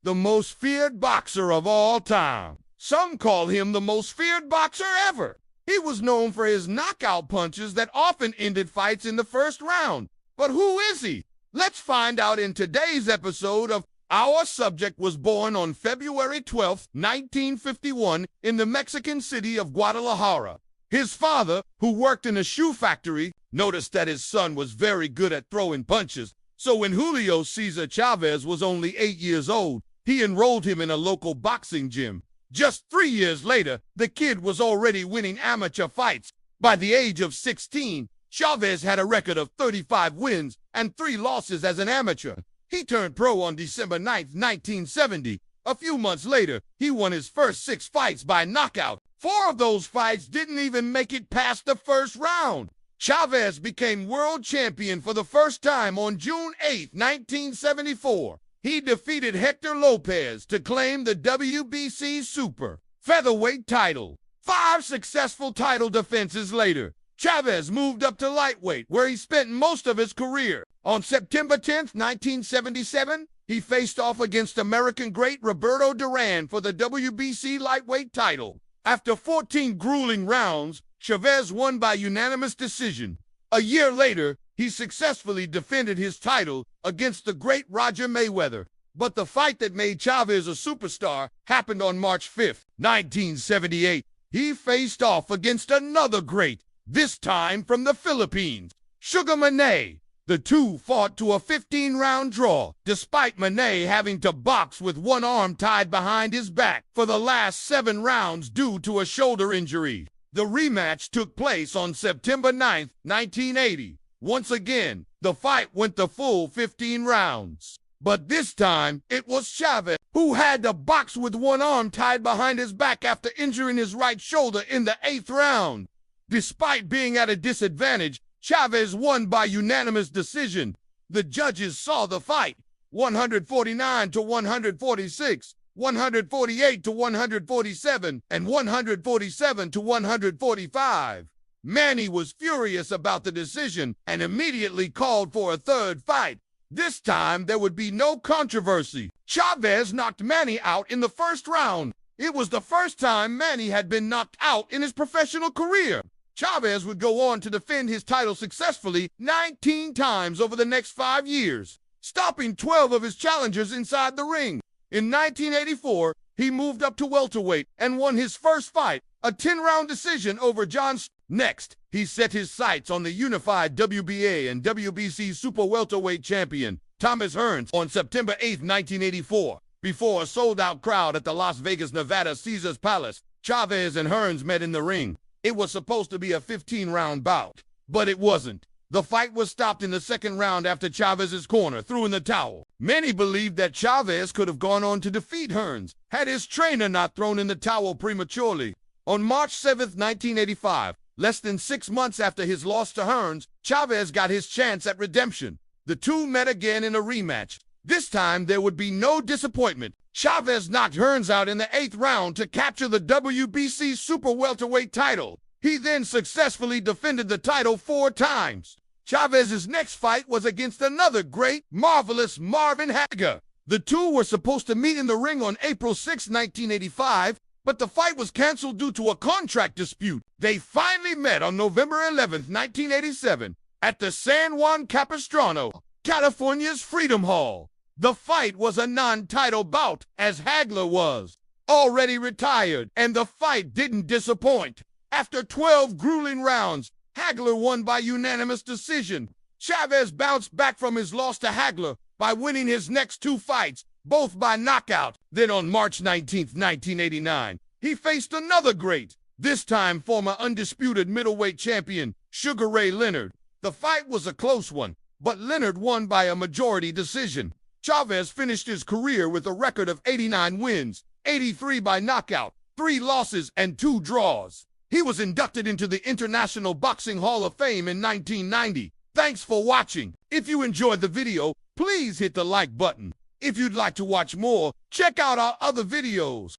the most feared boxer of all time. Some call him the most feared boxer ever. He was known for his knockout punches that often ended fights in the first round. But who is he? Let's find out in today's episode of Our Subject. Was born on February 12, 1951, in the Mexican city of Guadalajara. His father, who worked in a shoe factory, noticed that his son was very good at throwing punches. So when Julio Cesar Chavez was only 8 years old, he enrolled him in a local boxing gym. Just 3 years later, the kid was already winning amateur fights. By the age of 16, Chavez had a record of 35 wins and 3 losses as an amateur. He turned pro on December 9, 1970. A few months later, he won his first 6 fights by knockout. 4 of those fights didn't even make it past the first round. Chavez became world champion for the first time on June 8, 1974. He defeated Hector Lopez to claim the WBC Super Featherweight title. 5 successful title defenses later, Chavez moved up to lightweight, where he spent most of his career. On September 10, 1977, he faced off against American great Roberto Duran for the WBC lightweight title. After 14 grueling rounds, Chavez won by unanimous decision. A year later, he successfully defended his title against the great Roger Mayweather. But the fight that made Chavez a superstar happened on March 5, 1978. He faced off against another great, this time from the Philippines, Sugar Manay. The two fought to a 15-round draw, despite Manay having to box with one arm tied behind his back for the last 7 rounds due to a shoulder injury. The rematch took place on September 9, 1980. Once again, the fight went the full 15 rounds. But this time, it was Chavez who had to box with one arm tied behind his back after injuring his right shoulder in the 8th round. Despite being at a disadvantage, Chavez won by unanimous decision. The judges saw the fight 149 to 146, 148 to 147, and 147 to 145. Manny was furious about the decision and immediately called for a third fight. This time, there would be no controversy. Chavez knocked Manny out in the first round. It was the first time Manny had been knocked out in his professional career. Chavez would go on to defend his title successfully 19 times over the next 5 years, stopping 12 of his challengers inside the ring. In 1984, he moved up to welterweight and won his first fight, a 10-round decision over John. Next, he set his sights on the unified WBA and WBC super welterweight champion, Thomas Hearns, on September 8, 1984. Before a sold-out crowd at the Las Vegas, Nevada Caesars Palace, Chavez and Hearns met in the ring. It was supposed to be a 15-round bout, but it wasn't. The fight was stopped in the second round after Chavez's corner threw in the towel. Many believed that Chavez could have gone on to defeat Hearns had his trainer not thrown in the towel prematurely. On March 7, 1985, less than 6 months after his loss to Hearns, Chavez got his chance at redemption. The two met again in a rematch. This time, there would be no disappointment. Chavez knocked Hearns out in the 8th round to capture the WBC super welterweight title. He then successfully defended the title 4 times. Chavez's next fight was against another great, marvelous Marvin Hagler. The two were supposed to meet in the ring on April 6, 1985, but the fight was canceled due to a contract dispute. They finally met on November 11, 1987, at the San Juan Capistrano, California's Freedom Hall. The fight was a non-title bout, as Hagler was already retired, and the fight didn't disappoint. After 12 grueling rounds, Hagler won by unanimous decision. Chavez bounced back from his loss to Hagler by winning his next 2 fights, both by knockout. Then on March 19, 1989, he faced another great, this time former undisputed middleweight champion, Sugar Ray Leonard. The fight was a close one, but Leonard won by a majority decision. Chavez finished his career with a record of 89 wins, 83 by knockout, 3 losses, and 2 draws. He was inducted into the International Boxing Hall of Fame in 1990. Thanks for watching. If you enjoyed the video, please hit the like button. If you'd like to watch more, check out our other videos.